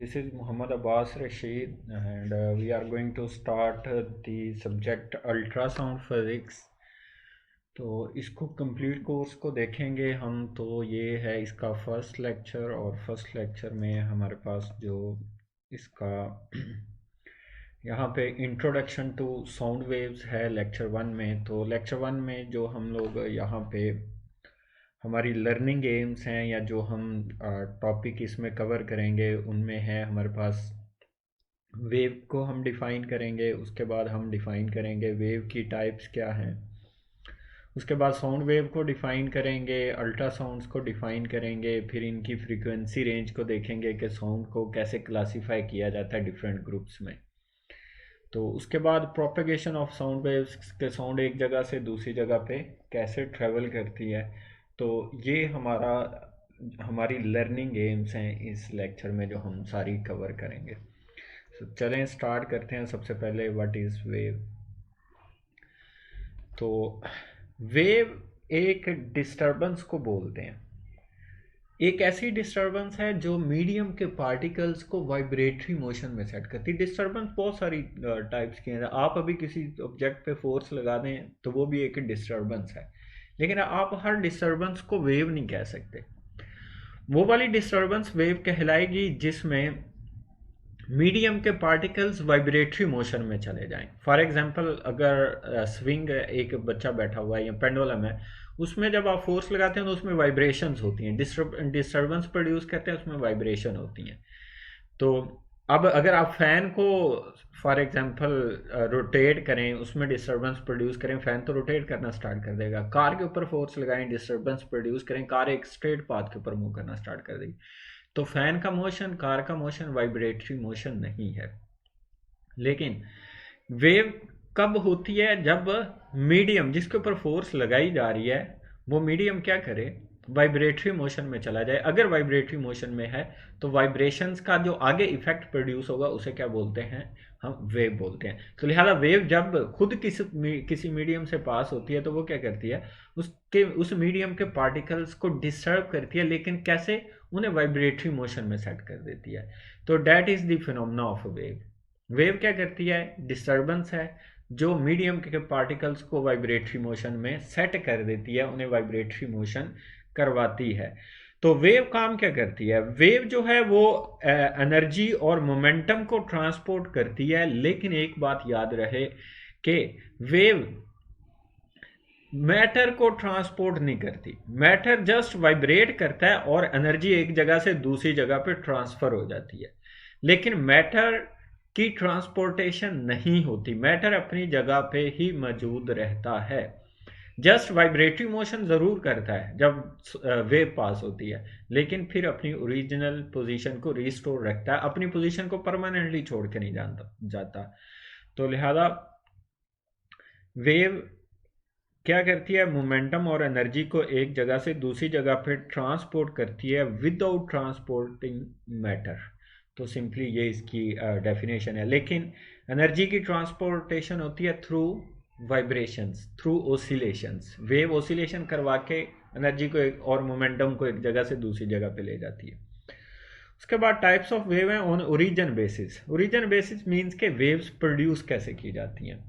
This is Muhammad Abbas Rashid, and we are going to start the subject ultrasound physics. तो इसको complete course को देखेंगे हम, तो ये है इसका फर्स्ट लेक्चर, और फर्स्ट लेक्चर में हमारे पास जो इसका यहाँ पे इंट्रोडक्शन टू साउंड वेव्स है लेक्चर 1 में। तो लेक्चर 1 में जो हम लोग यहाँ पे हमारी लर्निंग एम्स हैं, या जो हम टॉपिक इसमें कवर करेंगे, उनमें है हमारे पास वेव को हम डिफ़ाइन करेंगे। उसके बाद हम डिफ़ाइन करेंगे वेव की टाइप्स क्या हैं। उसके बाद साउंड वेव को डिफ़ाइन करेंगे, अल्ट्रासाउंड्स को डिफ़ाइन करेंगे, फिर इनकी फ्रीक्वेंसी रेंज को देखेंगे कि साउंड को कैसे क्लासीफाई किया जाता है डिफरेंट ग्रुप्स में। तो उसके बाद प्रोपेगेशन ऑफ साउंड वेव्स के साउंड एक जगह से दूसरी जगह पे कैसे ट्रेवल करती है। तो ये हमारी लर्निंग एम्स हैं इस लेक्चर में, जो हम सारी कवर करेंगे। तो चलें स्टार्ट करते हैं। सबसे पहले व्हाट इज़ वेव। तो वेव एक डिस्टरबेंस को बोलते हैं। एक ऐसी डिस्टरबेंस है जो मीडियम के पार्टिकल्स को वाइब्रेटरी मोशन में सेट करती है। डिस्टरबेंस बहुत सारी टाइप्स की हैं। आप अभी किसी ऑब्जेक्ट पे फोर्स लगा दें तो वो भी एक डिस्टरबेंस है, लेकिन आप हर डिस्टरबेंस को वेव नहीं कह सकते। वो वाली डिस्टरबेंस वेव कहलाएगी जिसमें मीडियम के पार्टिकल्स वाइब्रेटरी मोशन में चले जाएं। फॉर एग्जांपल, अगर स्विंग एक बच्चा बैठा हुआ है या पेंडुलम है, उसमें जब आप फोर्स लगाते हैं तो उसमें वाइब्रेशंस होती हैं, डिस्टर्बेंस प्रोड्यूस करते हैं, उसमें वाइब्रेशन होती हैं। तो अब अगर आप फैन को फॉर एग्जांपल रोटेट करें, उसमें डिस्टर्बेंस प्रोड्यूस करें, फैन तो रोटेट करना स्टार्ट कर देगा। कार के ऊपर फोर्स लगाएं, डिस्टर्बेंस प्रोड्यूस करें, कार एक स्ट्रेट पाथ के ऊपर मूव करना स्टार्ट कर देगी। तो फैन का मोशन, कार का मोशन वाइब्रेटरी मोशन नहीं है। लेकिन वेव कब होती है? जब मीडियम जिसके ऊपर फोर्स लगाई जा रही है वो मीडियम क्या करे, वाइब्रेटरी मोशन में चला जाए। अगर वाइब्रेटरी मोशन में है तो वाइब्रेशंस का जो आगे इफेक्ट प्रोड्यूस होगा उसे क्या बोलते हैं? हम वेव बोलते हैं। तो लिहाजा वेव जब खुद किसी मीडियम से पास होती है तो वो क्या करती है, उस मीडियम के पार्टिकल्स को डिस्टर्ब करती है, लेकिन कैसे? उन्हें वाइब्रेटरी मोशन में सेट कर देती है। तो that is the phenomena of wave. Wave क्या करती है? डिस्टर्बेंस है जो मीडियम के पार्टिकल्स को वाइब्रेटरी मोशन में सेट कर देती है, उन्हें वाइब्रेटरी मोशन करवाती है। तो वेव काम क्या करती है? वेव जो है वो एनर्जी और मोमेंटम को ट्रांसपोर्ट करती है, लेकिन एक बात याद रहे कि वेव मैटर को ट्रांसपोर्ट नहीं करती। मैटर जस्ट वाइब्रेट करता है और एनर्जी एक जगह से दूसरी जगह पे ट्रांसफर हो जाती है, लेकिन मैटर की ट्रांसपोर्टेशन नहीं होती। मैटर अपनी जगह पे ही मौजूद रहता है। जस्ट वाइब्रेटरी मोशन ज़रूर करता है जब वेव पास होती है, लेकिन फिर अपनी ओरिजिनल पोजीशन को रिस्टोर रखता है, अपनी पोजीशन को परमानेंटली छोड़ के नहीं जाता। तो लिहाजा वेव क्या करती है? मोमेंटम और एनर्जी को एक जगह से दूसरी जगह पे ट्रांसपोर्ट करती है विदाउट ट्रांसपोर्टिंग मैटर। तो सिंपली ये इसकी डेफिनेशन है। लेकिन एनर्जी की ट्रांसपोर्टेशन होती है through vibrations, through oscillations. Wave oscillation करवा के एनर्जी को और मोमेंटम को एक जगह से दूसरी जगह पे ले जाती है। उसके बाद टाइप्स ऑफ वेव हैं on origin basis. Origin basis means के वेव्स प्रोड्यूस कैसे की जाती हैं।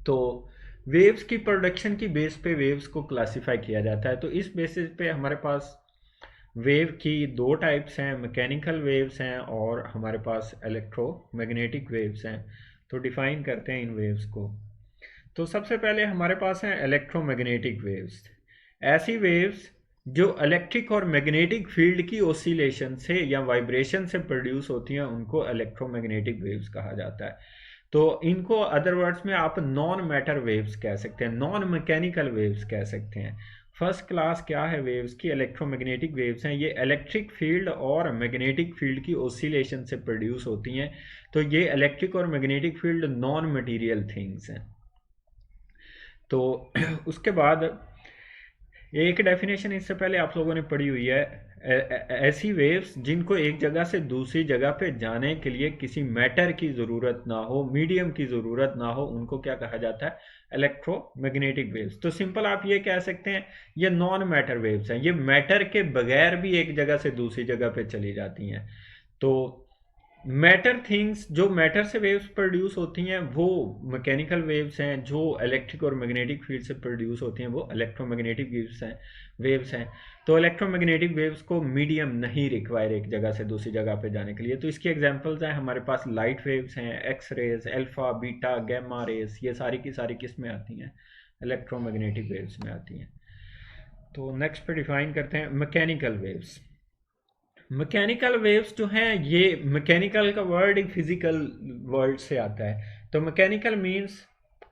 तो वेव्स की प्रोडक्शन की बेस पे वेव्स को क्लासिफाई किया जाता है। तो इस बेसिस पे हमारे पास वेव की दो टाइप्स हैं, मैकेनिकल वेव्स हैं और हमारे पास इलेक्ट्रोमैग्नेटिक वेव्स हैं। तो डिफाइन करते हैं इन वेव्स को। तो सबसे पहले हमारे पास हैं इलेक्ट्रोमैग्नेटिक वेव्स। ऐसी वेव्स जो इलेक्ट्रिक और मैग्नेटिक फील्ड की ओसिलेशन से या वाइब्रेशन से प्रोड्यूस होती हैं, उनको इलेक्ट्रोमैग्नेटिक वेव्स कहा जाता है। तो इनको अदर वर्ड्स में आप नॉन मैटर वेव्स कह सकते हैं, नॉन मैकेनिकल वेव्स कह सकते हैं। फर्स्ट क्लास क्या है वेव्स की? इलेक्ट्रोमैग्नेटिक वेव्स हैं। ये इलेक्ट्रिक फील्ड और मैग्नेटिक फील्ड की ओसिलेशन से प्रोड्यूस होती हैं। तो ये इलेक्ट्रिक और magnetic field non material things हैं। तो उसके बाद एक डेफिनेशन इससे पहले आप लोगों ने पढ़ी हुई है, ऐसी वेव्स जिनको एक जगह से दूसरी जगह पे जाने के लिए किसी मैटर की ज़रूरत ना हो, मीडियम की ज़रूरत ना हो, उनको क्या कहा जाता है? Electromagnetic waves. तो सिंपल आप ये कह सकते हैं ये नॉन मैटर वेव्स हैं। ये मैटर के बगैर भी एक जगह से दूसरी जगह पे चली जाती हैं। तो मैटर थिंग्स, जो मैटर से वेव्स प्रोड्यूस होती हैं वो मैकेनिकल वेव्स हैं, जो इलेक्ट्रिक और मैग्नेटिक फील्ड से प्रोड्यूस होती हैं वो इलेक्ट्रोमैग्नेटिक वेव्स हैं। तो इलेक्ट्रोमैग्नेटिक वेव्स को मीडियम नहीं रिक्वायर एक जगह से दूसरी जगह पे जाने के लिए। तो इसकी एग्जांपल्स हैं हमारे पास लाइट वेव्स हैं, X rays, alpha, beta, gamma rays, ये सारी की सारी किस में आती हैं, इलेक्ट्रोमैग्नेटिक वेव्स में आती हैं। तो नेक्स्ट पे डिफाइन करते हैं मैकेनिकल वेव्स। मैकेनिकल वेव्स जो हैं, ये मैकेनिकल का वर्ड एक फिजिकल वर्ड से आता है। तो मैकेनिकल मींस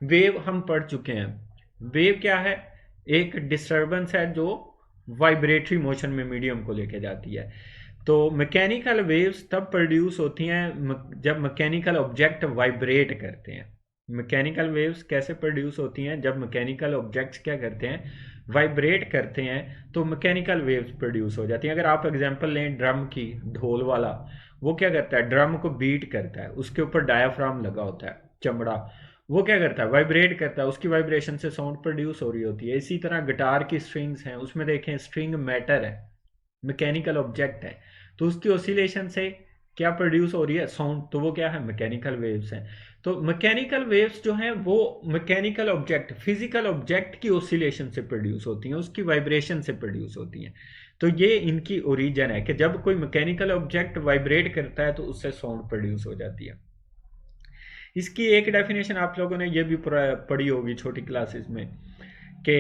वेव हम पढ़ चुके हैं। वेव क्या है, एक डिस्टरबेंस है जो वाइब्रेटरी मोशन में मीडियम को लेके जाती है। तो मैकेनिकल वेव्स तब प्रोड्यूस होती हैं जब मैकेनिकल ऑब्जेक्ट वाइब्रेट करते हैं। मैकेनिकल वेव्स कैसे प्रोड्यूस होती हैं, जब मैकेनिकल ऑब्जेक्ट्स क्या करते हैं, वाइब्रेट करते हैं, तो मैकेनिकल वेव्स प्रोड्यूस हो जाती हैं। अगर आप एग्जांपल लें ड्रम की, ढोल वाला, वो क्या करता है, ड्रम को बीट करता है, उसके ऊपर डायाफ्राम लगा होता है, चमड़ा, वो क्या करता है, वाइब्रेट करता है, उसकी वाइब्रेशन से साउंड प्रोड्यूस हो रही होती है। इसी तरह गिटार की स्ट्रिंग्स हैं, उसमें देखें स्ट्रिंग मैटर है, मैकेनिकल ऑब्जेक्ट है, तो उसकी ऑसिलेशन से क्या प्रोड्यूस हो रही है, साउंड, तो वो क्या है, मैकेनिकल वेव्स हैं। तो मैकेनिकल वेव्स जो हैं वो मैकेनिकल ऑब्जेक्ट, फिजिकल ऑब्जेक्ट की ऑसिलेशन से प्रोड्यूस होती हैं, उसकी वाइब्रेशन से प्रोड्यूस होती हैं। तो ये इनकी ओरिजिन है कि जब कोई मैकेनिकल ऑब्जेक्ट वाइब्रेट करता है तो उससे साउंड प्रोड्यूस हो जाती है। इसकी एक डेफिनेशन आप लोगों ने ये भी पढ़ी होगी छोटी क्लासेस में, कि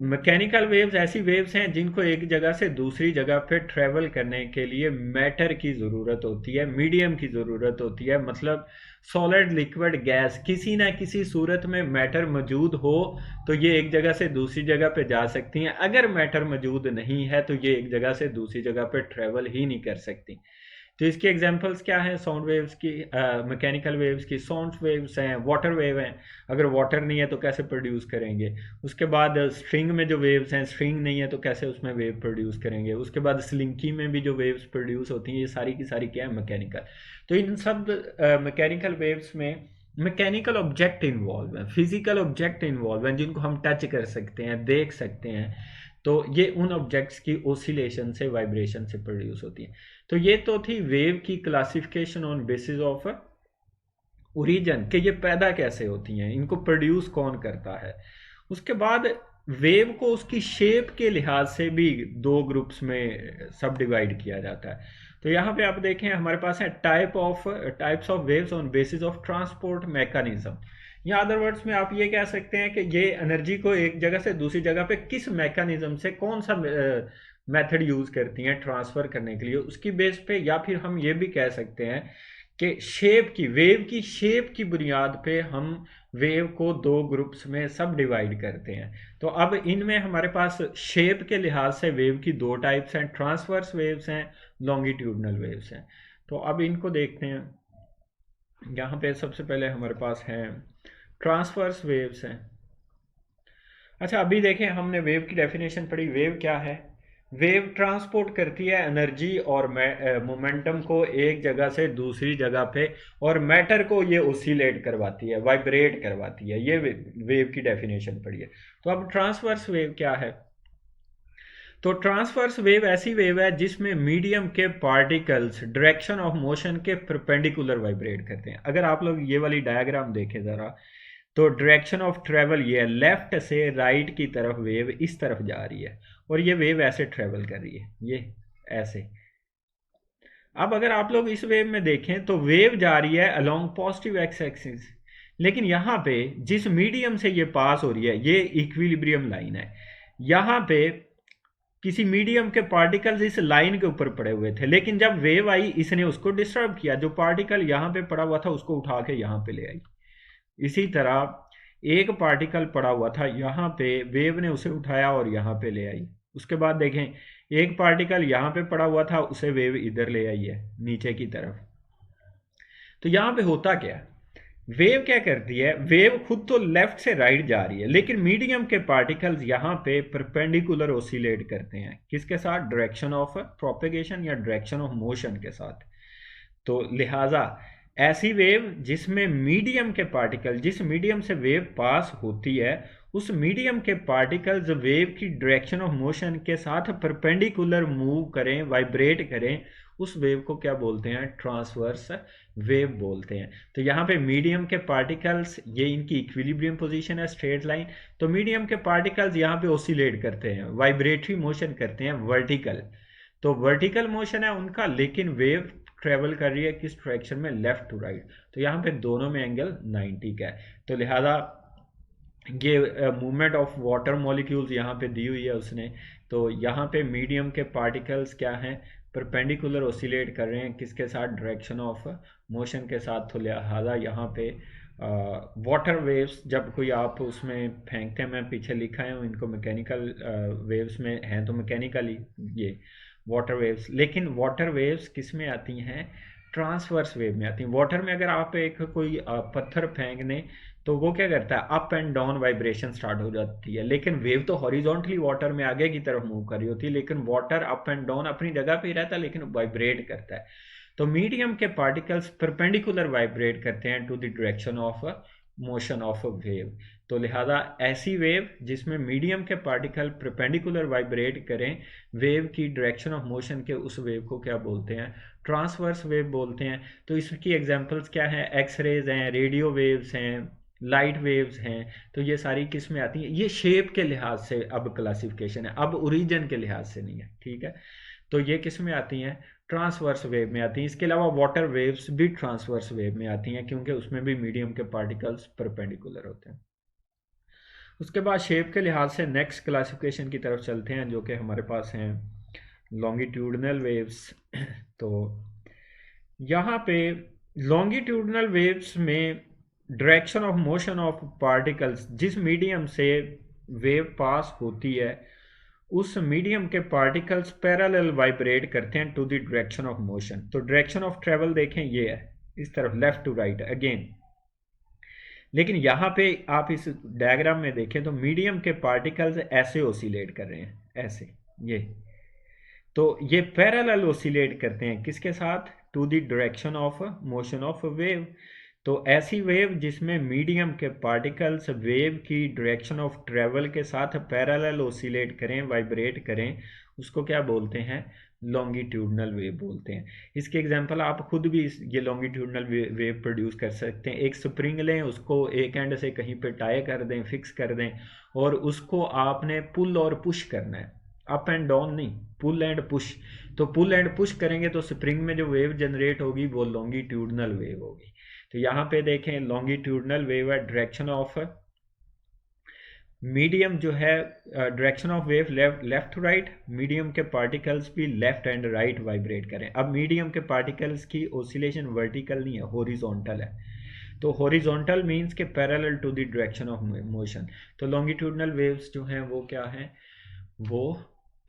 मैकेनिकल वेव्स ऐसी वेव्स हैं जिनको एक जगह से दूसरी जगह पे ट्रेवल करने के लिए मैटर की ज़रूरत होती है, मीडियम की ज़रूरत होती है। मतलब सॉलिड, लिक्विड, गैस, किसी ना किसी सूरत में मैटर मौजूद हो तो ये एक जगह से दूसरी जगह पे जा सकती हैं। अगर मैटर मौजूद नहीं है तो ये एक जगह से दूसरी जगह पे ट्रेवल ही नहीं कर सकती। तो इसकी एग्जांपल्स क्या हैं, साउंड वेव्स की, मैकेनिकल वेव्स की, साउंड वेव्स हैं, वाटर वेव हैं, अगर वाटर नहीं है तो कैसे प्रोड्यूस करेंगे। उसके बाद स्ट्रिंग में जो वेव्स हैं, स्ट्रिंग नहीं है तो कैसे उसमें वेव प्रोड्यूस करेंगे। उसके बाद स्लिंकी में भी जो वेव्स प्रोड्यूस होती हैं, ये सारी की सारी क्या है, मैकेनिकल। तो इन सब मैकेनिकल वेव्स में मैकेनिकल ऑब्जेक्ट इन्वॉल्व हैं, फिजिकल ऑब्जेक्ट इन्वॉल्व हैं जिनको हम टच कर सकते हैं, देख सकते हैं। तो ये उन ऑब्जेक्ट्स की ओसिलेशन से, वाइब्रेशन से प्रोड्यूस होती है। तो ये तो थी वेव की classification on basis of origin, कि ये पैदा कैसे होती हैं, इनको प्रोड्यूस कौन करता है। उसके बाद वेव को उसकी शेप के लिहाज से भी दो ग्रुप्स में सब डिवाइड किया जाता है। तो यहाँ पे आप देखें हमारे पास है types of waves on basis of transport mechanism, या अदर वर्ड्स में आप ये कह सकते हैं कि ये एनर्जी को एक जगह से दूसरी जगह पे किस मैकेनिज्म से, कौन सा मेथड यूज करती हैं ट्रांसफर करने के लिए, उसकी बेस पे। या फिर हम ये भी कह सकते हैं कि शेप की, वेव की शेप की बुनियाद पे हम वेव को दो ग्रुप्स में सब डिवाइड करते हैं। तो अब इनमें हमारे पास शेप के लिहाज से वेव की दो टाइप्स हैं, ट्रांसवर्स वेव्स हैं, लॉन्गिट्यूडनल वेव्स हैं। तो अब इनको देखते हैं। यहाँ पे सबसे पहले हमारे पास हैं ट्रांसवर्स वेव्स हैं। अच्छा, अभी देखें हमने वेव की डेफिनेशन पढ़ी। वेव क्या है, वेव ट्रांसपोर्ट करती है एनर्जी और मोमेंटम को एक जगह से दूसरी जगह पे, और मैटर को ये ओसिलेट करवाती है, वाइब्रेट करवाती है। ये वेव की डेफिनेशन पढ़ी है। तो अब ट्रांसवर्स वेव क्या है। तो ट्रांसवर्स वेव ऐसी वेव है जिसमें मीडियम के पार्टिकल्स डायरेक्शन ऑफ मोशन के परपेंडिकुलर वाइब्रेट करते हैं। अगर आप लोग ये वाली डायग्राम देखें ज़रा, तो डायरेक्शन ऑफ ट्रेवल ये है, लेफ्ट से राइट की तरफ वेव इस तरफ जा रही है, और ये वेव ऐसे ट्रेवल कर रही है, ये ऐसे। अब अगर आप लोग इस वेव में देखें तो वेव जा रही है अलोंग पॉजिटिव एक्स एक्सिस, लेकिन यहाँ पे जिस मीडियम से ये पास हो रही है, ये इक्विलिब्रियम लाइन है। यहाँ पे किसी मीडियम के पार्टिकल्स इस लाइन के ऊपर पड़े हुए थे, लेकिन जब वेव आई इसने उसको डिस्टर्ब किया, जो पार्टिकल यहाँ पे पड़ा हुआ था उसको उठा के यहाँ पे ले आई। इसी तरह एक पार्टिकल पड़ा हुआ था यहाँ पे, वेव ने उसे उठाया और यहाँ पे ले आई। उसके बाद देखें एक पार्टिकल यहाँ पे पड़ा हुआ था, उसे वेव इधर ले आई है नीचे की तरफ। तो यहाँ पे होता क्या है, वेव क्या करती है, वेव खुद तो लेफ्ट से राइट जा रही है, लेकिन मीडियम के पार्टिकल्स यहाँ पे परपेंडिकुलर ओसिलेट करते हैं, किसके साथ, डायरेक्शन ऑफ प्रोपेगेशन या डायरेक्शन ऑफ मोशन के साथ। तो लिहाजा ऐसी वेव जिसमें मीडियम के पार्टिकल, जिस मीडियम से वेव पास होती है उस मीडियम के पार्टिकल्स वेव की डायरेक्शन ऑफ मोशन के साथ परपेंडिकुलर मूव करें, वाइब्रेट करें, उस वेव को क्या बोलते हैं? ट्रांसवर्स वेव बोलते हैं। तो यहाँ पे मीडियम के पार्टिकल्स, ये इनकी इक्विलिब्रियम पोजीशन है, स्ट्रेट लाइन। तो मीडियम के पार्टिकल्स यहाँ पे ऑसिलेट करते हैं, वाइब्रेटरी मोशन करते हैं, वर्टिकल। तो वर्टिकल मोशन है उनका, लेकिन वेव ट्रेवल कर रही है किस डायरेक्शन में? Left to right. तो यहाँ पे दोनों में एंगल 90 का है। तो लिहाजा ये मूवमेंट ऑफ वाटर मॉलिक्यूल्स यहाँ पे दी हुई है उसने। तो यहाँ पे मीडियम के पार्टिकल्स क्या हैं? परपेंडिकुलर ऑसिलेट कर रहे हैं, किसके साथ? डायरेक्शन ऑफ मोशन के साथ। तो लिहाजा यहाँ पे वाटर वेव्स जब कोई आप उसमें फेंकते हैं, मैं पीछे लिखा है इनको मैकेनिकल वेव्स में हैं, तो मैकेनिकली ये वाटर वेव्स। लेकिन वाटर वेव्स किस में आती हैं? ट्रांसवर्स वेव में आती हैं। वाटर में अगर आप एक कोई पत्थर फेंक दें तो वो क्या करता है? Up and down vibration start हो जाती है। लेकिन वेव तो हॉरिजॉन्टली वाटर में आगे की तरफ मूव कर रही होती है, लेकिन वाटर अप एंड डाउन अपनी जगह पे ही रहता है, लेकिन वाइब्रेट करता है। तो मीडियम के पार्टिकल्स परपेंडिकुलर वाइब्रेट करते हैं to the direction of motion of wave. तो लिहाजा ऐसी वेव जिसमें मीडियम के पार्टिकल परपेंडिकुलर वाइब्रेट करें वेव की डायरेक्शन ऑफ मोशन के, उस वेव को क्या बोलते हैं? ट्रांसवर्स वेव बोलते हैं। तो इसकी एग्जांपल्स क्या हैं? एक्सरेज हैं, रेडियो वेव्स हैं, लाइट वेव्स हैं। तो ये सारी किस में आती हैं? ये शेप के लिहाज से अब क्लासिफिकेशन है, अब ओरिजिन के लिहाज से नहीं है, ठीक है। तो ये किस में आती हैं? ट्रांसवर्स वेव में आती हैं। इसके अलावा वाटर वेव्स भी ट्रांसवर्स वेव में आती हैं, क्योंकि उसमें भी मीडियम के पार्टिकल्स परपेंडिकुलर होते हैं। उसके बाद शेप के लिहाज से नेक्स्ट क्लासिफिकेशन की तरफ चलते हैं, जो कि हमारे पास हैं लॉन्गिट्यूडनल वेव्स। तो यहाँ पे लॉन्गिट्यूडनल वेव्स में direction of motion of particles, जिस मीडियम से वेव पास होती है उस मीडियम के पार्टिकल्स पैरेलल वाइब्रेट करते हैं to the direction of motion. तो डायरेक्शन ऑफ ट्रेवल देखें, ये है इस तरफ, लेफ्ट टू राइट अगेन। लेकिन यहाँ पे आप इस डायग्राम में देखें तो मीडियम के पार्टिकल्स ऐसे ओसिलेट कर रहे हैं, ऐसे, ये। तो ये पैरेलल ओसिलेट करते हैं किसके साथ? To the direction of motion of wave. तो ऐसी वेव जिसमें मीडियम के पार्टिकल्स वेव की डायरेक्शन ऑफ ट्रेवल के साथ पैरेलल ओसिलेट करें, वाइब्रेट करें, उसको क्या बोलते हैं? लॉन्गिट्यूडनल वेव बोलते हैं। इसके एग्जांपल आप खुद भी ये लॉन्गिट्यूडनल वेव प्रोड्यूस कर सकते हैं। एक स्प्रिंग लें, उसको एक एंड से कहीं पे टाई कर दें, फिक्स कर दें, और उसको आपने पुल और पुश करना है, अप एंड डाउन नहीं, पुल एंड पुश। तो पुल एंड पुश करेंगे तो स्प्रिंग में जो वेव जनरेट होगी वो लॉन्गिट्यूडनल वेव होगी। तो यहाँ पे देखें लॉन्गिट्यूडनल वेव है, डायरेक्शन ऑफ मीडियम जो है, direction of wave left to right, medium के पार्टिकल्स भी लेफ्ट एंड राइट वाइब्रेट करें। अब मीडियम के पार्टिकल्स की ओसिलेशन वर्टिकल नहीं है, हॉरिजॉन्टल है। तो हॉरिजॉन्टल मींस के parallel to the direction of motion. तो लॉन्गिट्यूडनल वेव्स जो हैं वो क्या हैं? वो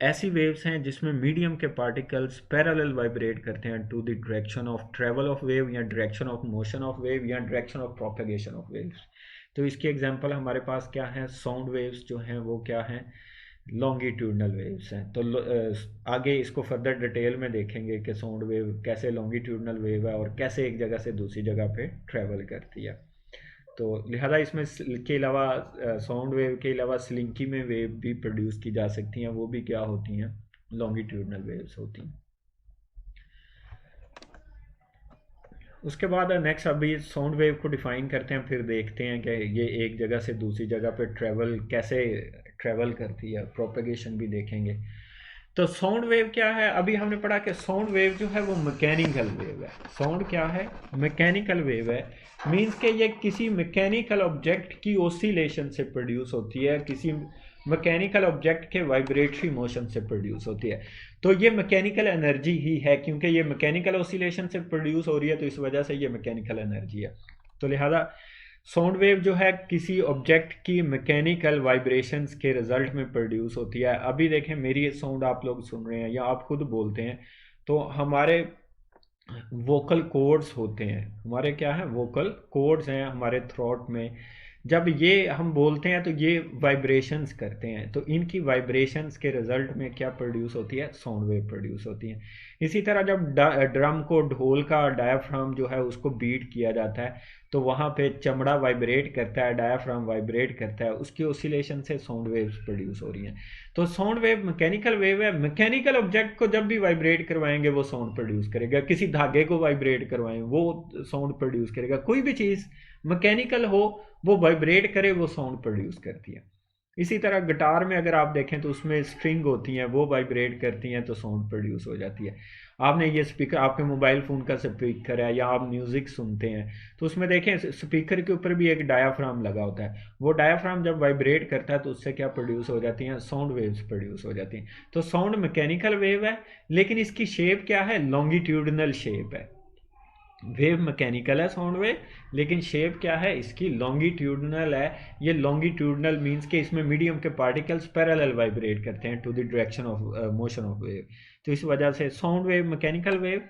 ऐसी वेव्स हैं जिसमें मीडियम के पार्टिकल्स पैरेलल वाइब्रेट करते हैं to the direction of travel of wave, या direction of motion of wave, या direction of propagation of waves. तो इसकी एग्जांपल हमारे पास क्या है? साउंड वेव्स जो हैं वो क्या हैं? लॉन्गिट्यूडनल वेव्स हैं। तो आगे इसको फर्दर डिटेल में देखेंगे कि साउंड वेव कैसे लॉन्गिट्यूडनल वेव है और कैसे एक जगह से दूसरी जगह पे ट्रेवल करती है। तो लिहाजा इसमें के अलावा साउंड वेव के अलावा स्लिंकी में वेव भी प्रोड्यूस की जा सकती हैं, वो भी क्या होती हैं? लॉन्गिट्यूडनल वेव्स होती हैं। उसके बाद नेक्स्ट अभी साउंड वेव को डिफाइन करते हैं, फिर देखते हैं कि ये एक जगह से दूसरी जगह पे कैसे ट्रेवल करती है, प्रोपेगेशन भी देखेंगे। तो साउंड वेव क्या है? अभी हमने पढ़ा कि साउंड वेव जो है वो मैकेनिकल वेव है। साउंड क्या है? मैकेनिकल वेव है। मींस के ये किसी मैकेनिकल ऑब्जेक्ट की ओसिलेशन से प्रोड्यूस होती है, किसी मैकेनिकल ऑब्जेक्ट के वाइब्रेटरी मोशन से प्रोड्यूस होती है। तो ये मैकेनिकल एनर्जी ही है, क्योंकि ये मैकेनिकल ओसिलेशन से प्रोड्यूस हो रही है, तो इस वजह से ये मैकेनिकल एनर्जी है। तो लिहाजा साउंड वेव जो है किसी ऑब्जेक्ट की मैकेनिकल वाइब्रेशंस के रिजल्ट में प्रोड्यूस होती है। अभी देखें मेरी साउंड आप लोग सुन रहे हैं या आप खुद बोलते हैं, तो हमारे वोकल कॉर्ड्स होते हैं, हमारे क्या है? वोकल कॉर्ड्स हैं हमारे थ्रोट में। जब ये हम बोलते हैं तो ये वाइब्रेशंस करते हैं, तो इनकी वाइब्रेशंस के रिजल्ट में क्या प्रोड्यूस होती है, साउंड वेव प्रोड्यूस होती है। इसी तरह जब ड्रम को, ढोल का डायाफ्राम जो है उसको बीट किया जाता है, तो वहाँ पे चमड़ा वाइब्रेट करता है, डायाफ्राम वाइब्रेट करता है, उसकी ओसिलेशन से साउंड वेव्स प्रोड्यूस हो रही हैं। तो साउंड वेव मैकेनिकल वेव है, मैकेनिकल ऑब्जेक्ट को जब भी वाइब्रेट करवाएंगे वो साउंड प्रोड्यूस करेगा, किसी धागे को वाइब्रेट करवाएं वो साउंड प्रोड्यूस करेगा, कोई भी चीज़ मैकेनिकल हो वो वाइब्रेट करे वो साउंड प्रोड्यूस करती है। इसी तरह गिटार में अगर आप देखें तो उसमें स्ट्रिंग होती हैं, वो वाइब्रेट करती हैं तो साउंड प्रोड्यूस हो जाती है। आपने ये स्पीकर, आपके मोबाइल फ़ोन का स्पीकर है या आप म्यूज़िक सुनते हैं तो उसमें देखें स्पीकर के ऊपर भी एक डायाफ्राम लगा होता है, वो डायाफ्राम जब वाइब्रेट करता है तो उससे क्या प्रोड्यूस हो जाती हैं, साउंड वेव्स प्रोड्यूस हो जाती हैं। तो साउंड मैकेनिकल वेव है, लेकिन इसकी शेप क्या है, लॉन्गिट्यूडनल शेप है। वेव मैकेनिकल है साउंड वेव, लेकिन शेप क्या है इसकी, लॉन्गिट्यूडनल है। ये लॉन्गिट्यूडनल मीन्स के इसमें मीडियम के पार्टिकल्स पैरेलल वाइब्रेट करते हैं to the direction of motion of wave. तो इस वजह से sound wave, mechanical wave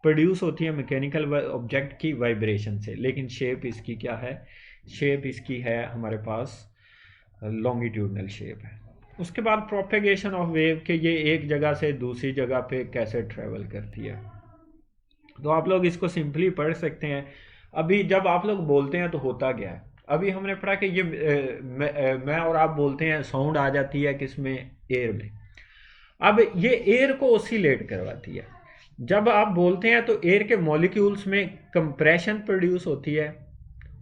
produce होती है मैकेनिकल ऑब्जेक्ट की वाइब्रेशन से, लेकिन शेप इसकी क्या है, शेप इसकी है हमारे पास लॉन्गिट्यूडनल शेप है। उसके बाद प्रोपेगेशन ऑफ वेव के, ये एक जगह से दूसरी जगह पे कैसे ट्रेवल करती है, तो आप लोग इसको सिंपली पढ़ सकते हैं। अभी जब आप लोग बोलते हैं तो होता क्या है, अभी हमने पढ़ा कि ये मैं और आप बोलते हैं, साउंड आ जाती है किसमें, एयर में। अब ये एयर को ओसिलेट करवाती है। जब आप बोलते हैं तो एयर के मॉलिक्यूल्स में कंप्रेशन प्रोड्यूस होती है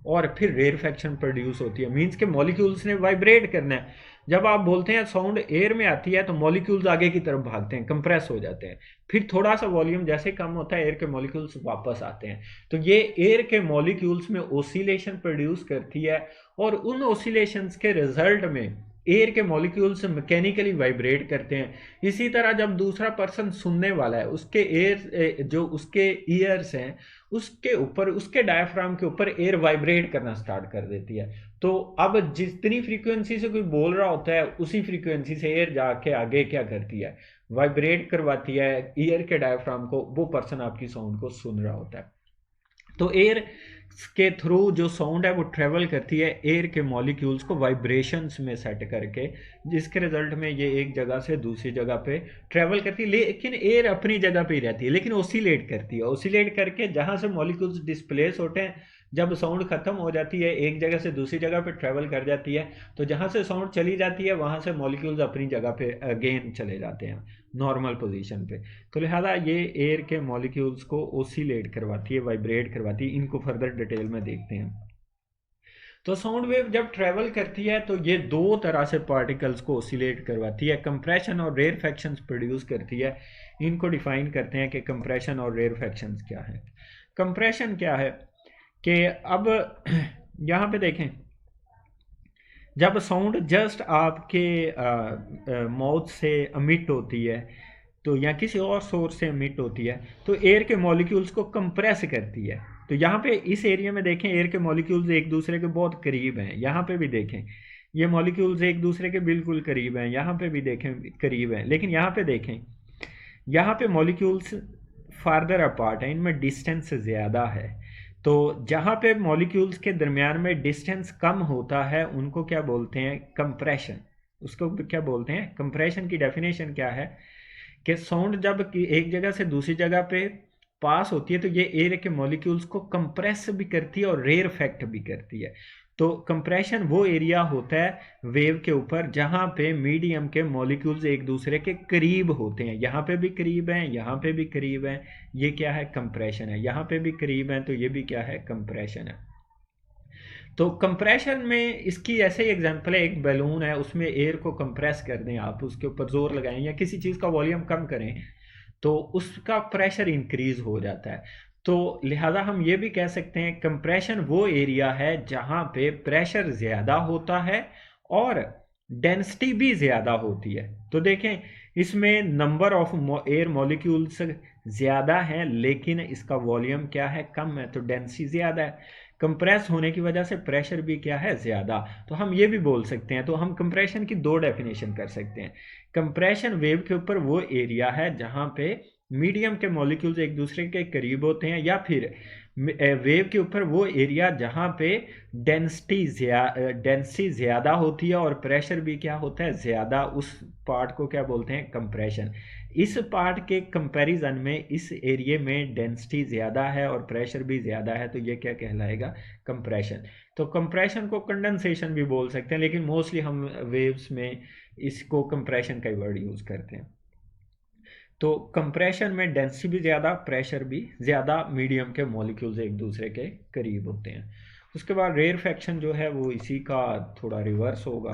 और फिर रेयरफेक्शन प्रोड्यूस होती है, मीन्स के मॉलिक्यूल्स ने वाइब्रेट करना है। जब आप बोलते हैं साउंड एयर में आती है तो मॉलिक्यूल्स आगे की तरफ भागते हैं, कंप्रेस हो जाते हैं, फिर थोड़ा सा वॉल्यूम जैसे कम होता है एयर के मॉलिक्यूल्स वापस आते हैं। तो ये एयर के मॉलिक्यूल्स में ओसिलेशन प्रोड्यूस करती है, और उन ओसिलेशंस के रिजल्ट में एयर के मॉलिक्यूल्स मैकेनिकली वाइब्रेट करते हैं। इसी तरह जब दूसरा पर्सन सुनने वाला है, उसके एयर, जो उसके ईयर्स हैं, उसके ऊपर, उसके डायफ्राम के ऊपर एयर वाइब्रेट करना स्टार्ट कर देती है। तो अब जितनी फ्रीक्वेंसी से कोई बोल रहा होता है उसी फ्रीक्वेंसी से एयर जाके आगे क्या करती है, वाइब्रेट करवाती है ईयर के डायफ्राम को, वो पर्सन आपकी साउंड को सुन रहा होता है। तो एयर के थ्रू जो साउंड है वो ट्रेवल करती है एयर के मॉलिक्यूल्स को वाइब्रेशंस में सेट करके, जिसके रिजल्ट में ये एक जगह से दूसरी जगह पे ट्रेवल करती है। लेकिन एयर अपनी जगह पे ही रहती है, लेकिन ओसिलेट करती है, ओसिलेट करके जहाँ से मॉलिक्यूल्स डिस्प्लेस होते हैं, जब साउंड खत्म हो जाती है एक जगह से दूसरी जगह पे ट्रेवल कर जाती है, तो जहाँ से साउंड चली जाती है वहाँ से मॉलिक्यूल्स अपनी जगह पे अगेन चले जाते हैं नॉर्मल पोजीशन पे। तो लिहाजा ये एयर के मॉलिक्यूल्स को ओसिलेट करवाती है, वाइब्रेट करवाती है। इनको फर्दर डिटेल में देखते हैं। तो साउंड वेव जब ट्रेवल करती है तो ये दो तरह से पार्टिकल्स को ओसिलेट करवाती है, कंप्रेशन और रेयरफेक्शंस प्रोड्यूस करती है। इनको डिफाइन करते हैं कि कंप्रेशन और रेयरफेक्शंस क्या है। कंप्रेशन क्या है कि अब यहाँ पे देखें, जब साउंड जस्ट आपके माउथ से अमिट होती है तो या किसी और सोर्स से अमिट होती है तो एयर के मॉलिक्यूल्स को कंप्रेस करती है। तो यहाँ पे इस एरिया में देखें एयर के मॉलिक्यूल्स एक दूसरे के बहुत करीब हैं, यहाँ पे भी देखें ये मॉलिक्यूल्स एक दूसरे के बिल्कुल करीब हैं, यहाँ पे भी देखें करीब हैं, लेकिन यहाँ पे देखें यहाँ पे मॉलिक्यूल्स फार्दर अपार्ट हैं, इनमें डिस्टेंस ज़्यादा है। तो जहाँ पे मॉलिक्यूल्स के दरमियान में डिस्टेंस कम होता है उनको क्या बोलते हैं, कंप्रेशन। उसको क्या बोलते हैं, कंप्रेशन की डेफिनेशन क्या है कि साउंड जब एक जगह से दूसरी जगह पे पास होती है तो ये एयर के मॉलिक्यूल्स को कंप्रेस भी करती है और रेयरफेक्ट भी करती है। तो कंप्रेशन वो एरिया होता है वेव के ऊपर जहाँ पे मीडियम के मॉलिक्यूल्स एक दूसरे के करीब होते हैं, यहाँ पे भी करीब हैं, यहाँ पे भी करीब हैं, ये क्या है, कंप्रेशन है। यहाँ पे भी करीब हैं तो ये भी क्या है, कंप्रेशन है। तो कंप्रेशन में इसकी ऐसे ही एग्जांपल है, एक बैलून है उसमें एयर को कंप्रेस कर दें आप, उसके ऊपर जोर लगाएं या किसी चीज़ का वॉल्यूम कम करें तो उसका प्रेशर इंक्रीज हो जाता है। तो लिहाजा हम ये भी कह सकते हैं कंप्रेशन वो एरिया है जहाँ पे प्रेशर ज़्यादा होता है और डेंसिटी भी ज़्यादा होती है। तो देखें इसमें नंबर ऑफ एयर मॉलिक्यूल्स ज़्यादा हैं लेकिन इसका वॉल्यूम क्या है, कम है, तो डेंसिटी ज़्यादा है। कंप्रेस होने की वजह से प्रेशर भी क्या है, ज़्यादा। तो हम ये भी बोल सकते हैं, तो हम कंप्रेशन की दो डेफिनेशन कर सकते हैं। कंप्रेशन वेव के ऊपर वो एरिया है जहाँ पे मीडियम के मॉलिक्यूल्स एक दूसरे के करीब होते हैं या फिर वेव के ऊपर वो एरिया जहाँ पे डेंसिटी ज़्यादा होती है और प्रेशर भी क्या होता है ज़्यादा, उस पार्ट को क्या बोलते हैं कंप्रेशन। इस पार्ट के कंपैरिजन में इस एरिया में डेंसिटी ज़्यादा है और प्रेशर भी ज़्यादा है, तो ये क्या कहलाएगा कंप्रेशन। तो कंप्रेशन को कंडेंसेशन भी बोल सकते हैं, लेकिन मोस्टली हम वेव्स में इसको कंप्रेशन का ही वर्ड यूज़ करते हैं। तो कंप्रेशन में डेंसिटी भी ज़्यादा, प्रेशर भी ज़्यादा, मीडियम के मॉलिक्यूल्स एक दूसरे के करीब होते हैं। उसके बाद रेयरफैक्शन जो है वो इसी का थोड़ा रिवर्स होगा।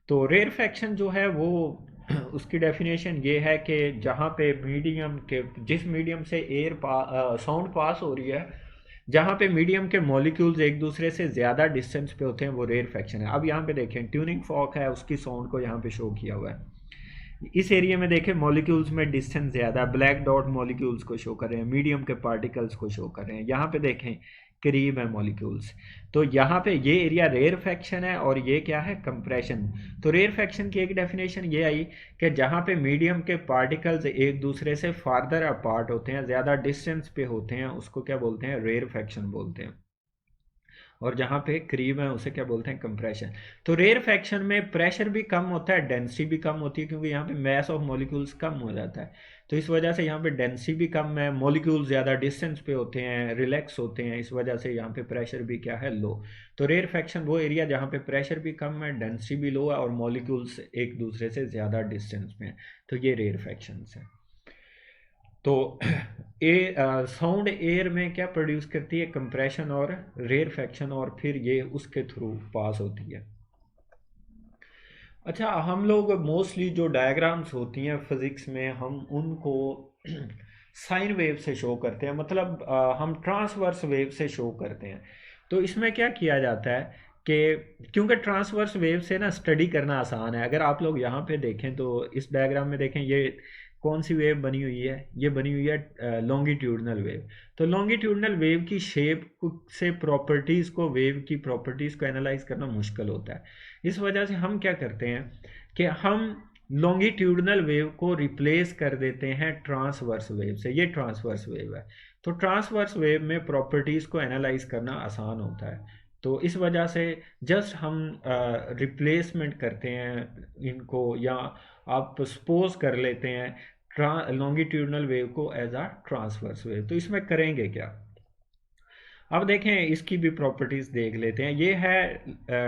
तो रेयरफैक्शन जो है वो उसकी डेफिनेशन ये है कि जहाँ पे मीडियम के, जिस मीडियम से साउंड पास हो रही है, जहाँ पे मीडियम के मॉलिक्यूल्स एक दूसरे से ज़्यादा डिस्टेंस पे होते हैं, वो रेयरफैक्शन है। अब यहाँ पे देखें ट्यूनिंग फॉर्क है, उसकी साउंड को यहाँ पे शो किया हुआ है। इस एरिया में देखें मॉलिक्यूल्स में डिस्टेंस ज़्यादा, ब्लैक डॉट मॉलिक्यूल्स को शो कर रहे हैं, मीडियम के पार्टिकल्स को शो कर रहे हैं। यहाँ पे देखें करीब है मॉलिक्यूल्स, तो यहाँ पे ये एरिया रेयरफैक्शन है और ये क्या है कंप्रेशन। तो रेयरफैक्शन की एक डेफिनेशन ये आई कि जहाँ पे मीडियम के पार्टिकल्स एक दूसरे से फार्दर अपार्ट होते हैं, ज़्यादा डिस्टेंस पे होते हैं, उसको क्या बोलते हैं रेयरफैक्शन बोलते हैं। और जहाँ पे करीब है उसे क्या बोलते हैं कंप्रेशन। तो रेयरफैक्शन में प्रेशर भी कम होता है, डेंसिटी भी कम होती है, क्योंकि यहाँ पे मैस ऑफ मॉलिक्यूल्स कम हो जाता है। तो इस वजह से यहाँ पे डेंसिटी भी कम है, मॉलिक्यूल्स ज़्यादा डिस्टेंस पे होते हैं, रिलैक्स होते हैं, इस वजह से यहाँ पे प्रेशर भी क्या है लो। तो रेयरफैक्शन वो एरिया जहाँ पे प्रेशर भी कम है, डेंसिटी भी लो है और मॉलिक्यूल्स एक दूसरे से ज़्यादा डिस्टेंस में है, तो ये रेयरफैक्शन है। तो साउंड एयर में क्या प्रोड्यूस करती है कंप्रेशन और रेयरफैक्शन, और फिर ये उसके थ्रू पास होती है। अच्छा, हम लोग मोस्टली जो डायग्राम्स होती हैं फिज़िक्स में, हम उनको साइन वेव से शो करते हैं, मतलब हम ट्रांसवर्स वेव से शो करते हैं। तो इसमें क्या किया जाता है कि क्योंकि ट्रांसवर्स वेव से ना स्टडी करना आसान है। अगर आप लोग यहाँ पे देखें तो इस डायग्राम में देखें, ये कौन सी वेव बनी हुई है, ये बनी हुई है लॉन्गिट्यूडनल वेव। तो लॉन्गिट्यूडनल वेव की शेप से प्रॉपर्टीज़ को, वेव की प्रॉपर्टीज़ को एनालाइज करना मुश्किल होता है। इस वजह से हम क्या करते हैं कि हम लॉन्गिट्यूडनल वेव को रिप्लेस कर देते हैं ट्रांसवर्स वेव से। ये ट्रांसवर्स वेव है, तो ट्रांसवर्स वेव में प्रॉपर्टीज़ को एनालाइज करना आसान होता है। तो इस वजह से जस्ट हम रिप्लेसमेंट करते हैं इनको, या आप सपोज कर लेते हैं लॉन्गिट्यूडनल वेव को एज अ ट्रांसवर्स वेव। तो इसमें करेंगे क्या, अब देखें इसकी भी प्रॉपर्टीज देख लेते हैं। ये है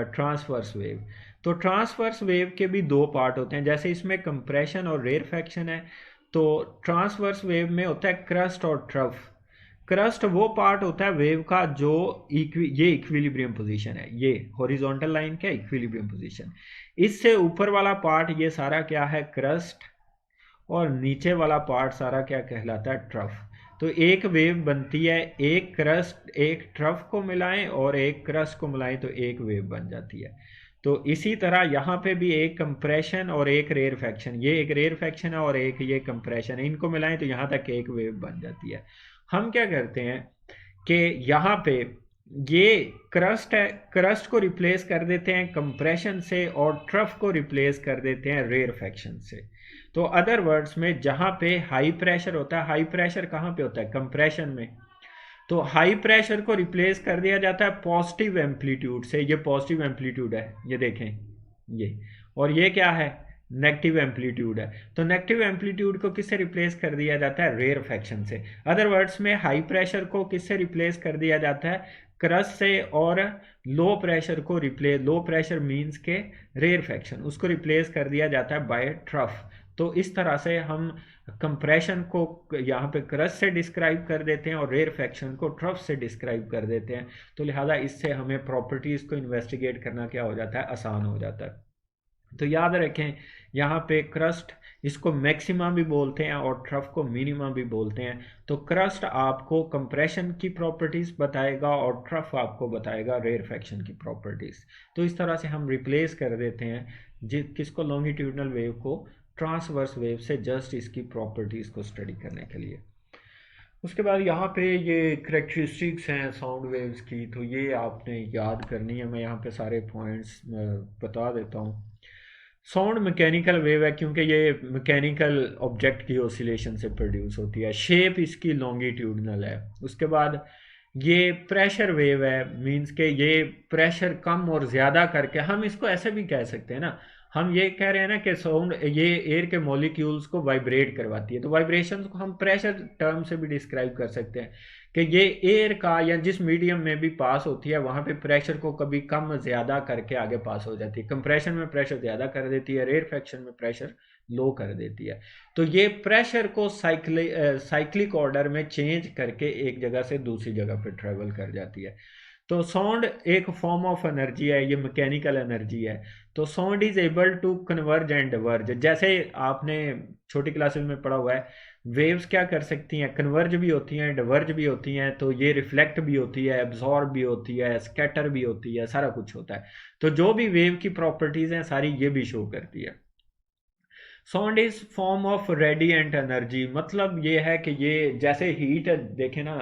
ट्रांसवर्स वेव। तो ट्रांसवर्स वेव के भी दो पार्ट होते हैं, जैसे इसमें कंप्रेशन और रेयरफैक्शन है। तो ट्रांसवर्स वेव में होता है क्रस्ट और ट्रफ। क्रस्ट वो पार्ट होता है वेव का जो ये इक्विलिब्रियम पोजीशन है, ये हॉरिजॉन्टल लाइन का इक्विलिब्रियम पोजीशन। इससे ऊपर वाला पार्ट ये सारा क्या है क्रस्ट, और नीचे वाला पार्ट सारा क्या कहलाता है ट्रफ। तो एक वेव बनती है, एक क्रस्ट एक ट्रफ को मिलाएं और एक क्रस्ट को मिलाएं तो एक वेव बन जाती है। तो इसी तरह यहाँ पे भी एक कंप्रेशन और एक रेयरफैक्शन, ये एक रेयरफैक्शन है और एक ये कंप्रेशन है, इनको मिलाएं तो यहाँ तक एक वेव बन जाती है। हम क्या करते हैं कि यहाँ पे ये क्रस्ट है, क्रस्ट को रिप्लेस कर देते हैं कंप्रेशन से और ट्रफ को रिप्लेस कर देते हैं रेयरफैक्शन से। तो अदर वर्ड्स में जहाँ पे हाई प्रेशर होता है, हाई प्रेशर कहाँ पे होता है कंप्रेशन में, तो हाई प्रेशर को रिप्लेस कर दिया जाता है पॉजिटिव एम्पलीट्यूड से। ये पॉजिटिव एम्पलीट्यूड है, ये देखें ये, और ये क्या है नेगेटिव एम्पलीट्यूड है। तो नेगेटिव एम्पलीट्यूड को किससे रिप्लेस कर दिया जाता है रेयरफैक्शन से। अदर वर्ड्स में हाई प्रेशर को किससे रिप्लेस कर दिया जाता है क्रस्ट से, और लो प्रेशर को रिप्लेस, लो प्रेशर मींस के रेयरफैक्शन, उसको रिप्लेस कर दिया जाता है बाय ट्रफ। तो इस तरह से हम कंप्रेशन को यहाँ पे क्रस्ट से डिस्क्राइब कर देते हैं और रेयरफैक्शन को ट्रफ से डिस्क्राइब कर देते हैं। तो लिहाजा इससे हमें प्रॉपर्टीज़ को इन्वेस्टिगेट करना क्या हो जाता है आसान हो जाता है। तो याद रखें यहाँ पे क्रस्ट, इसको मैक्सिमा भी बोलते हैं और ट्रफ को मिनिमा भी बोलते हैं। तो क्रस्ट आपको कंप्रेशन की प्रॉपर्टीज़ बताएगा और ट्रफ आपको बताएगा रेयरफैक्शन की प्रॉपर्टीज़। तो इस तरह से हम रिप्लेस कर देते हैं किसको लॉन्गिट्यूडनल वेव को ट्रांसवर्स वेव से, जस्ट इसकी प्रॉपर्टीज़ को स्टडी करने के लिए। उसके बाद यहाँ पे ये करेक्टरिस्टिक्स हैं साउंड वेव्स की, तो ये आपने याद करनी है। मैं यहाँ पे सारे पॉइंट्स बता देता हूँ। साउंड मैकेनिकल वेव है क्योंकि ये मैकेनिकल ऑब्जेक्ट की ऑसिलेशन से प्रोड्यूस होती है। शेप इसकी लॉन्गिट्यूडनल है। उसके बाद ये प्रेशर वेव है, मीन्स के ये प्रेशर कम और ज़्यादा करके, हम इसको ऐसे भी कह सकते हैं ना, हम ये कह रहे हैं ना कि साउंड ये एयर के मॉलिक्यूल्स को वाइब्रेट करवाती है, तो वाइब्रेशन को हम प्रेशर टर्म से भी डिस्क्राइब कर सकते हैं कि ये एयर का या जिस मीडियम में भी पास होती है वहाँ पे प्रेशर को कभी कम ज़्यादा करके आगे पास हो जाती है, कंप्रेशन में प्रेशर ज़्यादा कर देती है, रेरफेक्शन में प्रेशर लो कर देती है। तो ये प्रेशर को साइक्लिक ऑर्डर में चेंज करके एक जगह से दूसरी जगह पे ट्रेवल कर जाती है। तो साउंड एक फॉर्म ऑफ एनर्जी है, ये मैकेनिकल एनर्जी है। तो sound is able to converge and diverge, जैसे आपने छोटी क्लासेस में पढ़ा हुआ है, वेव्स क्या कर सकती हैं, कन्वर्ज भी होती हैं, डिवर्ज भी होती हैं, तो ये रिफ्लेक्ट भी होती है, एब्जॉर्ब भी होती है, स्कैटर भी होती है, सारा कुछ होता है। तो जो भी वेव की प्रॉपर्टीज हैं सारी ये भी शो करती है। Sound is form of radiant energy, मतलब ये है कि ये जैसे हीट है, देखें ना,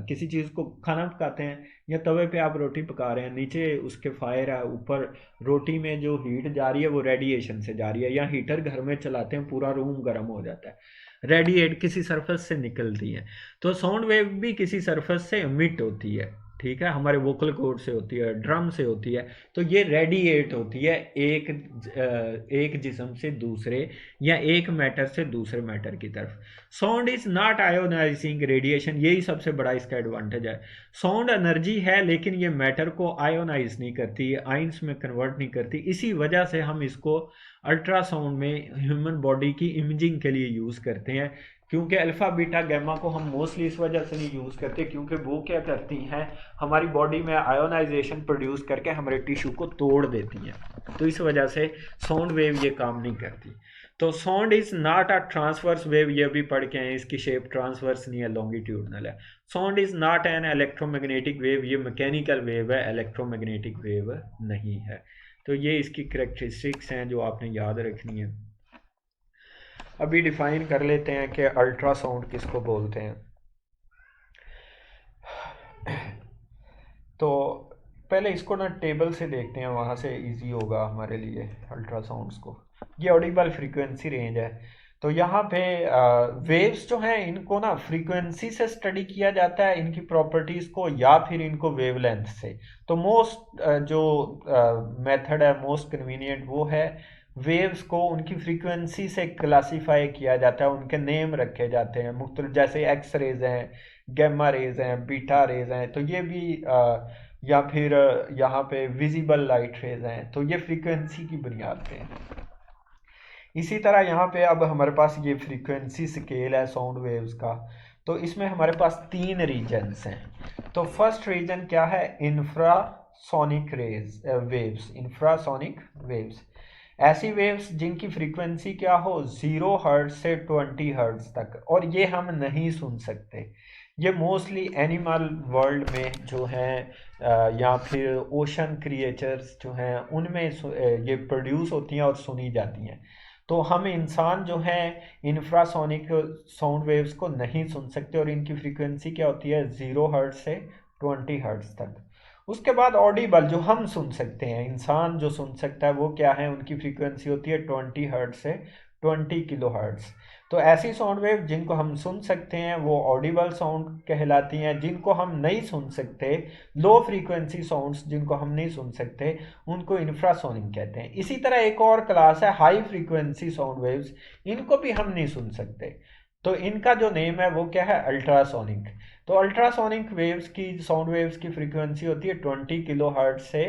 किसी चीज़ को खाना पकाते हैं या तवे पे आप रोटी पका रहे हैं, नीचे उसके फायर है, ऊपर रोटी में जो हीट जा रही है वो रेडिएशन से जा रही है, या हीटर घर में चलाते हैं पूरा रूम गर्म हो जाता है, रेडिएट किसी सरफेस से निकलती है। तो साउंड वेव भी किसी सरफेस से इमिट होती है, ठीक है, हमारे वोकल कॉर्ड से होती है, ड्रम से होती है, तो ये रेडिएट होती है एक जिस्म से दूसरे या एक मैटर से दूसरे मैटर की तरफ। Sound is not ionising radiation, यही सबसे बड़ा इसका एडवांटेज है। साउंड एनर्जी है लेकिन ये मैटर को आयोनाइज नहीं करती, ये आइंस में कन्वर्ट नहीं करती, इसी वजह से हम इसको अल्ट्रासाउंड में ह्यूमन बॉडी की इमेजिंग के लिए यूज़ करते हैं। क्योंकि अल्फ़ा बीटा गैमा को हम मोस्टली इस वजह से नहीं यूज़ करते क्योंकि वो क्या करती हैं, हमारी बॉडी में आयोनाइजेशन प्रोड्यूस करके हमारे टिश्यू को तोड़ देती हैं, तो इस वजह से साउंड वेव ये काम नहीं करती। तो sound is not a transverse wave, ये भी पढ़ के हैं, इसकी शेप ट्रांसवर्स नहीं है, लॉन्गिट्यूडनल है। Sound is not an electromagnetic wave, ये मैकेनिकल वेव है, इलेक्ट्रोमैग्नेटिक वेव नहीं है। तो ये इसकी करेक्टरिस्टिक्स हैं जो आपने याद रखनी है। अभी डिफाइन कर लेते हैं कि अल्ट्रासाउंड किसको बोलते हैं। तो पहले इसको ना टेबल से देखते हैं, वहाँ से इजी होगा हमारे लिए अल्ट्रासाउंड्स को। ये ऑडिबल फ्रीक्वेंसी रेंज है, तो यहाँ पे वेव्स जो हैं इनको ना फ्रीक्वेंसी से स्टडी किया जाता है, इनकी प्रॉपर्टीज़ को, या फिर इनको वेवलेंथ से। तो मोस्ट जो मेथड है मोस्ट कन्वीनियंट वो है वेव्स को उनकी फ्रीक्वेंसी से क्लासीफाई किया जाता है, उनके नेम रखे जाते हैं मुख्तलिफ, जैसे एक्स रेज हैं, गैमा रेज हैं, बीटा रेज हैं, तो ये भी या फिर यहाँ पे विजिबल लाइट रेज हैं, तो ये फ्रीक्वेंसी की बुनियाद पे हैं। इसी तरह यहाँ पे अब हमारे पास ये फ्रीक्वेंसी स्केल है साउंड वेव्स का, तो इसमें हमारे पास 3 रीजन्स हैं। तो फर्स्ट रीजन क्या है, इंफ्रासोनिक वेव्स, इंफ्रासोनिक वेव्स, ऐसी वेव्स जिनकी फ्रीक्वेंसी क्या हो 0 हर्ट्ज से 20 हर्ट्ज तक, और ये हम नहीं सुन सकते। ये मोस्टली एनिमल वर्ल्ड में जो हैं या फिर ओशन क्रिएचर्स जो हैं उनमें ये प्रोड्यूस होती हैं और सुनी जाती हैं। तो हम इंसान जो हैं इंफ्रासोनिक साउंड वेव्स को नहीं सुन सकते, और इनकी फ्रीक्वेंसी क्या होती है 0 हर्ट्ज से 20 हर्ट्ज तक। उसके बाद ऑडिबल जो हम सुन सकते हैं, इंसान जो सुन सकता है वो क्या है, उनकी फ्रीक्वेंसी होती है 20 हर्ट्ज से 20 किलो हर्ट्ज। तो ऐसी साउंड वेव जिनको हम सुन सकते हैं वो ऑडिबल साउंड कहलाती हैं, जिनको हम नहीं सुन सकते, लो फ्रीक्वेंसी साउंड्स जिनको हम नहीं सुन सकते, उनको इंफ्रासोनिक कहते हैं। इसी तरह एक और क्लास है हाई फ्रीक्वेंसी साउंड वेव्स, इनको भी हम नहीं सुन सकते, तो इनका जो नेम है वो क्या है, अल्ट्रासोनिक। तो अल्ट्रासोनिक वेव्स की, साउंड वेव्स की फ्रीक्वेंसी होती है 20 किलो हर्ट्ज से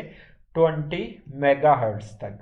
20 मेगा हर्ट्ज तक।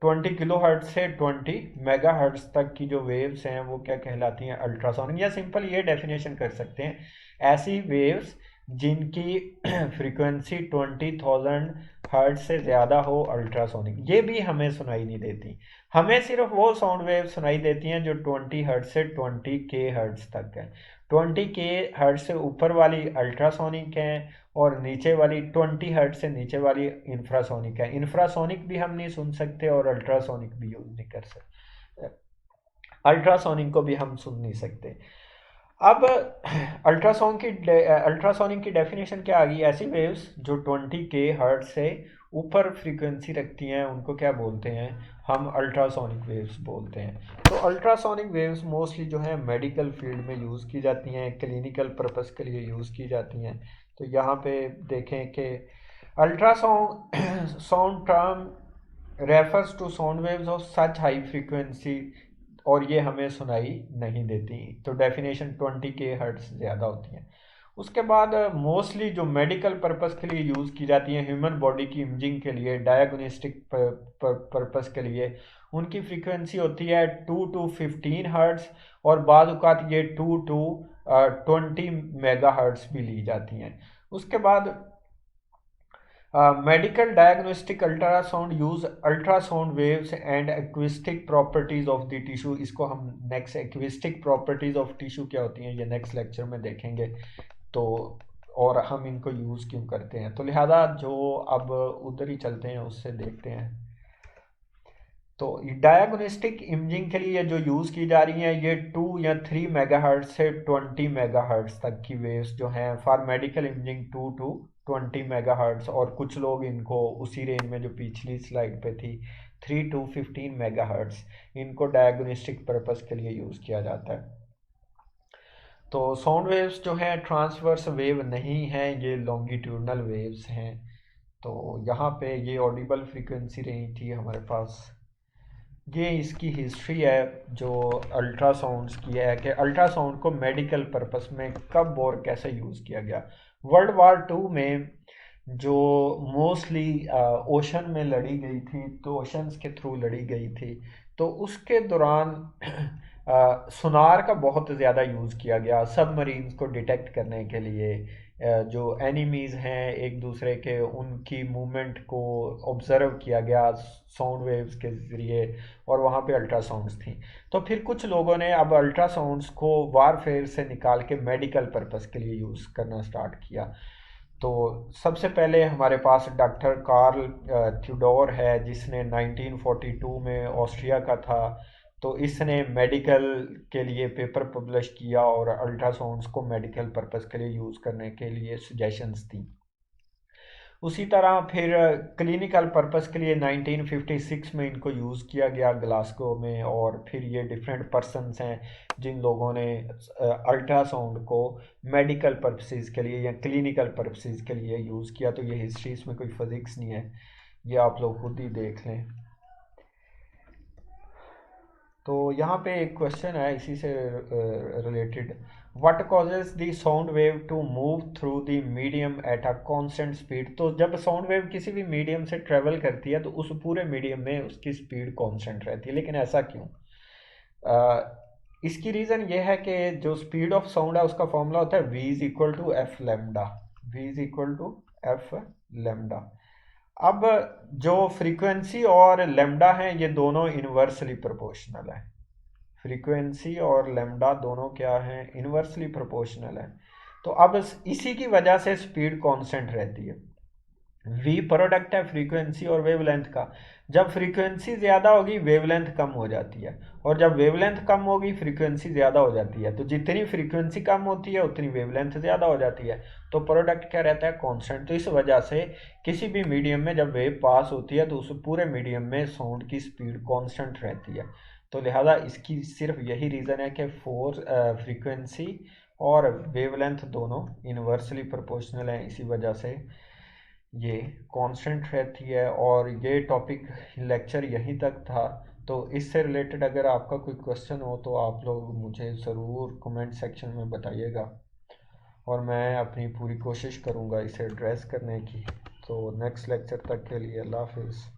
20 किलो हर्ट्ज से 20 मेगा हर्ट्ज तक की जो वेव्स हैं वो क्या कहलाती हैं, अल्ट्रासोनिक। या सिंपल ये डेफिनेशन कर सकते हैं, ऐसी वेव्स जिनकी फ्रीक्वेंसी 20,000 हर्ट्ज से ज़्यादा हो, अल्ट्रासोनिक। ये भी हमें सुनाई नहीं देती, हमें सिर्फ वो साउंड वेव सुनाई देती हैं जो 20 हर्ट्ज से 20 के हर्ट्ज तक है। 20 के हर्ट्ज से ऊपर वाली अल्ट्रासोनिक हैं, और नीचे वाली 20 हर्ट्ज से नीचे वाली इंफ्रासोनिक है। इंफ्रासोनिक भी हम नहीं सुन सकते और अल्ट्रासोनिक भी यूज़ नहीं कर सकते, अल्ट्रासोनिक को भी हम सुन नहीं सकते। अब अल्ट्रासोनिक की डेफिनेशन क्या आ गई, ऐसी वेव्स जो 20 के हर्ट्ज से ऊपर फ्रीक्वेंसी रखती हैं उनको क्या बोलते हैं, हम अल्ट्रासोनिक वेव्स बोलते हैं। तो अल्ट्रासोनिक वेव्स मोस्टली जो है मेडिकल फील्ड में यूज़ की जाती हैं, क्लिनिकल पर्पस के लिए यूज़ की जाती हैं। तो यहाँ पे देखें कि ultrasound sound term refers to sound waves of such high frequency, और ये हमें सुनाई नहीं देती। तो डेफिनेशन 20 हर्ट्ज ज़्यादा होती हैं। उसके बाद मोस्टली जो मेडिकल पर्पस के लिए यूज़ की जाती हैं, ह्यूमन बॉडी की इमेजिंग के लिए, डायग्नोस्टिक पर्पस के लिए, उनकी फ्रीक्वेंसी होती है 2 to 15 हर्ट्ज, और बाद औक़ात ये 2 to 20 मेगा हर्ट्ज भी ली जाती हैं। उसके बाद medical diagnostic ultrasound use ultrasound waves and acoustic properties of the tissue. इसको हम next, acoustic properties of tissue क्या होती हैं ये नेक्स्ट लेक्चर में देखेंगे। तो और हम इनको यूज़ क्यों करते हैं, तो लिहाजा जो अब उधर ही चलते हैं उससे देखते हैं। तो डायग्नोस्टिक इमेजिंग के लिए जो यूज़ की जा रही हैं ये 2 या 3 मेगाहर्ट्ज से 20 मेगाहर्ट्ज तक की वेव्स जो हैं for medical imaging, 2 to 20 megahertz. और कुछ लोग इनको उसी रेंज में जो पिछली स्लाइड पे थी 3 to 15 मेगाहर्ट्ज, इनको डायग्नोस्टिक पर्पस के लिए यूज़ किया जाता है। तो साउंड वेव्स जो हैं ट्रांसवर्स वेव नहीं हैं, ये लॉन्गिट्यूडनल वेव्स हैं। तो यहाँ पे ये ऑडिबल फ्रीक्वेंसी रही थी हमारे पास। ये इसकी हिस्ट्री है जो अल्ट्रासाउंड्स की है, कि अल्ट्रासाउंड को मेडिकल पर्पस में कब और कैसे यूज़ किया गया। वर्ल्ड वार 2 में जो मोस्टली ओशन में लड़ी गई थी, तो ओशंस के थ्रू लड़ी गई थी, तो उसके दौरान सुनार का बहुत ज़्यादा यूज़ किया गया सबमरीन्स को डिटेक्ट करने के लिए। जो एनिमीज़ हैं एक दूसरे के, उनकी मूवमेंट को ऑब्ज़र्व किया गया साउंड वेव्स के ज़रिए, और वहाँ पे अल्ट्रासाउंड्स थी। तो फिर कुछ लोगों ने अब अल्ट्रासाउंड्स को वारफेयर से निकाल के मेडिकल पर्पस के लिए यूज़ करना स्टार्ट किया। तो सबसे पहले हमारे पास डॉक्टर कार्ल थ्यूडोर है, जिसने 1942 में ऑस्ट्रिया का था। तो इसने मेडिकल के लिए पेपर पब्लिश किया और अल्ट्रासाउंड्स को मेडिकल पर्पस के लिए यूज़ करने के लिए सजेशंस दी। उसी तरह फिर क्लिनिकल पर्पस के लिए 1956 में इनको यूज़ किया गया ग्लासगो में। और फिर ये डिफरेंट पर्सन्स हैं जिन लोगों ने अल्ट्रासाउंड को मेडिकल पर्पसेस के लिए या क्लिनिकल पर्पसेस के लिए यूज़ किया। तो ये हिस्ट्री, इसमें कोई फिजिक्स नहीं है, ये आप लोग खुद ही देख लें। तो यहाँ पे एक क्वेश्चन है इसी से related, what causes the sound wave to move through the medium at a constant speed. तो जब साउंड वेव किसी भी मीडियम से ट्रेवल करती है तो उस पूरे मीडियम में उसकी स्पीड कांस्टेंट रहती है, लेकिन ऐसा क्यों? इसकी रीज़न ये है कि जो स्पीड ऑफ साउंड है उसका फॉर्मूला होता है v is equal to f lambda. v is equal to f lambda. अब जो फ्रीक्वेंसी और लेमडा हैं ये दोनों इन्वर्सली प्रोपोर्शनल है। फ्रीक्वेंसी और लेमडा दोनों क्या हैं? इन्वर्सली प्रोपोर्शनल है। तो अब इसी की वजह से स्पीड कांस्टेंट रहती है। v प्रोडक्ट है फ्रीक्वेंसी और वेवलेंथ का। जब फ्रीक्वेंसी ज़्यादा होगी वेवलेंथ कम हो जाती है, और जब वेवलेंथ कम होगी फ्रीक्वेंसी ज़्यादा हो जाती है। तो जितनी फ्रीक्वेंसी कम होती है उतनी वेवलेंथ ज़्यादा हो जाती है। तो प्रोडक्ट क्या रहता है? कांस्टेंट। तो इस वजह से किसी भी मीडियम में जब वेव पास होती है तो उस पूरे मीडियम में साउंड की स्पीड कांस्टेंट रहती है। तो लिहाजा इसकी सिर्फ यही रीज़न है कि फ्रीक्वेंसी और वेवलेंथ दोनों इन्वर्सली प्रोपोर्शनल हैं, इसी वजह से ये कांस्टेंट रहती है। और ये टॉपिक लेक्चर यहीं तक था। तो इससे रिलेटेड अगर आपका कोई क्वेश्चन हो तो आप लोग मुझे ज़रूर कमेंट सेक्शन में बताइएगा, और मैं अपनी पूरी कोशिश करूँगा इसे एड्रेस करने की। तो नेक्स्ट लेक्चर तक के लिए अल्लाह हाफिज़।